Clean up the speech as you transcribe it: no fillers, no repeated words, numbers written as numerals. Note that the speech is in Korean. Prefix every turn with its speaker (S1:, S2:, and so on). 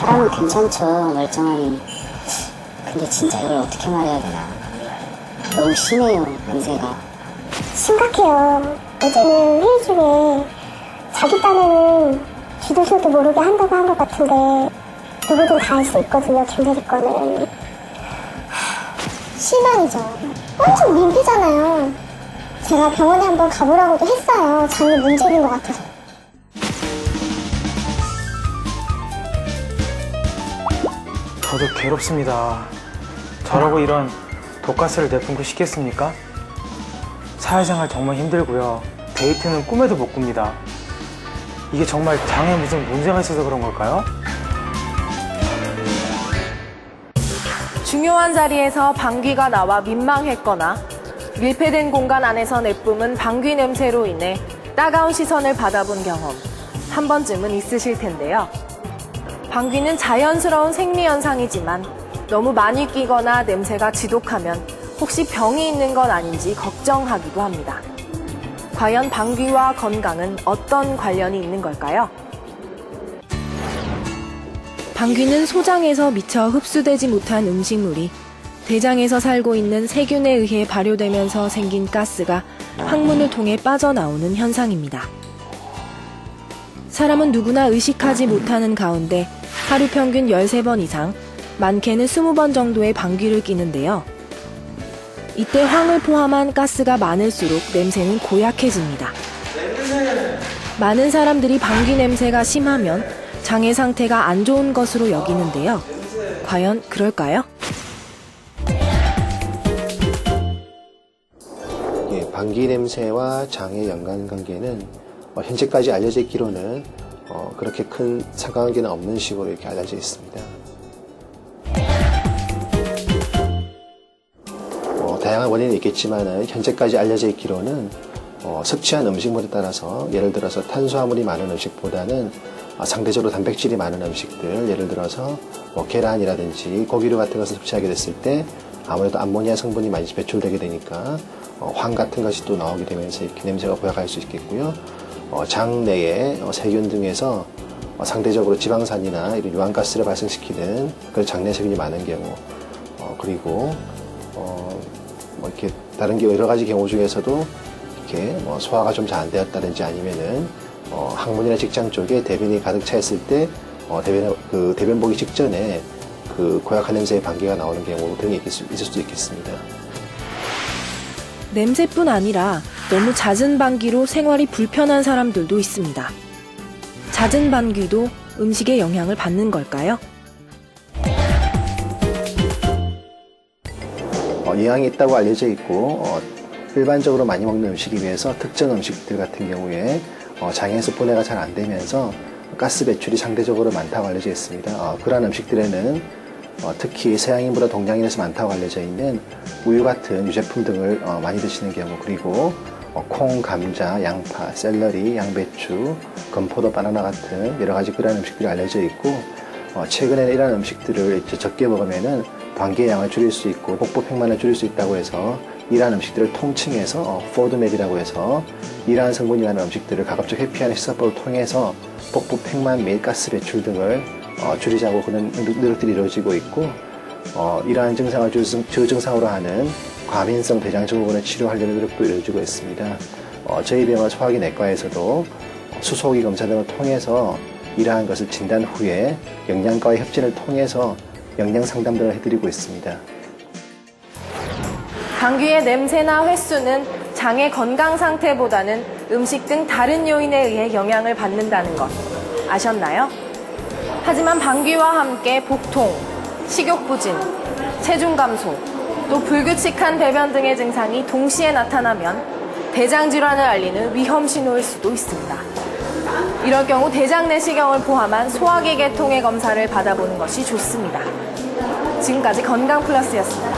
S1: 사람은 괜찮죠, 멀쩡하니. 근데 진짜 이걸 어떻게 말해야 되나. 너무 심해요, 냄새가.
S2: 심각해요. 어제는 회의 중에 자기 딴에는 주도수도 모르게 한다고 한 것 같은데 누구든 다 할 수 있거든요, 김대리 거는. 실망이죠. 엄청 민폐잖아요. 제가 병원에 한번 가보라고도 했어요. 장에 문제 있는 것 같아서.
S3: 저도 괴롭습니다. 저라고 이런 독가스를 내뿜고 싶겠습니까? 사회생활 정말 힘들고요. 데이트는 꿈에도 못 꿉니다. 이게 정말 장에 무슨 문제가 있어서 그런 걸까요?
S4: 중요한 자리에서 방귀가 나와 민망했거나 밀폐된 공간 안에서 내뿜은 방귀 냄새로 인해 따가운 시선을 받아본 경험 한 번쯤은 있으실 텐데요. 방귀는 자연스러운 생리현상이지만 너무 많이 끼거나 냄새가 지독하면 혹시 병이 있는 건 아닌지 걱정하기도 합니다. 과연 방귀와 건강은 어떤 관련이 있는 걸까요? 방귀는 소장에서 미처 흡수되지 못한 음식물이 대장에서 살고 있는 세균에 의해 발효되면서 생긴 가스가 항문을 통해 빠져나오는 현상입니다. 사람은 누구나 의식하지 못하는 가운데 하루 평균 13번 이상, 많게는 20번 정도의 방귀를 뀌는데요. 이때 황을 포함한 가스가 많을수록 냄새는 고약해집니다. 많은 사람들이 방귀 냄새가 심하면 장의 상태가 안 좋은 것으로 여기는데요. 과연 그럴까요?
S5: 방귀 냄새와 장의 연관관계는 현재까지 알려져 있기로는 그렇게 큰 상관관계는 없는 식으로 이렇게 알려져 있습니다. 다양한 원인이 있겠지만 현재까지 알려져 있기로는 섭취한 음식물에 따라서 예를 들어서 탄수화물이 많은 음식보다는 상대적으로 단백질이 많은 음식들, 예를 들어서 계란이라든지 고기류 같은 것을 섭취하게 됐을 때 아무래도 암모니아 성분이 많이 배출되게 되니까 황 같은 것이 또 나오게 되면서 이렇게 냄새가 고약할 수 있겠고요. 장 내에 세균 등에서 상대적으로 지방산이나 이런 유황가스를 발생시키는 그런 장내 세균이 많은 경우, 그리고 이렇게 다른 여러 가지 경우 중에서도 이렇게 소화가 좀 잘 안 되었다든지 아니면은 항문이나 직장 쪽에 대변이 가득 차 있을 때 대변 보기 직전에 그 고약한 냄새의 방귀가 나오는 경우 등이 있을 수도 있겠습니다.
S4: 냄새뿐 아니라 너무 잦은 방귀로 생활이 불편한 사람들도 있습니다. 잦은 방귀도 음식에 영향을 받는 걸까요?
S5: 영향이 있다고 알려져 있고 일반적으로 많이 먹는 음식에 비해서 특정 음식들 같은 경우에 장에서 분해가 잘 안 되면서 가스 배출이 상대적으로 많다고 알려져 있습니다. 그러한 음식들에는 특히 서양인보다 동양인에서 많다고 알려져 있는 우유 같은 유제품 등을 많이 드시는 경우, 그리고 콩, 감자, 양파, 샐러리, 양배추, 건포도, 바나나 같은 여러 가지 그러한 음식들이 알려져 있고, 최근에는 이러한 음식들을 적게 먹으면은 방귀의 양을 줄일 수 있고 복부 팽만을 줄일 수 있다고 해서 이러한 음식들을 통칭해서 포드맵이라고 해서 이러한 성분이 많은 음식들을 가급적 회피하는 식사법을 통해서 복부 팽만 및 가스 배출 등을 줄이자고 그런 노력들이 이루어지고 있고, 이러한 증상을 저증상으로 하는 과민성 대장증후군을 치료하려는 노력도 이루어지고 있습니다. 저희 병원 소화기 내과에서도 수소기 검사 등을 통해서 이러한 것을 진단 후에 영양과의 협진을 통해서 영양 상담 등을 해드리고 있습니다.
S4: 방귀의 냄새나 횟수는 장의 건강 상태보다는 음식 등 다른 요인에 의해 영향을 받는다는 것 아셨나요? 하지만 방귀와 함께 복통, 식욕 부진, 체중 감소, 또 불규칙한 배변 등의 증상이 동시에 나타나면 대장 질환을 알리는 위험 신호일 수도 있습니다. 이럴 경우 대장 내시경을 포함한 소화기 계통의 검사를 받아보는 것이 좋습니다. 지금까지 건강플러스였습니다.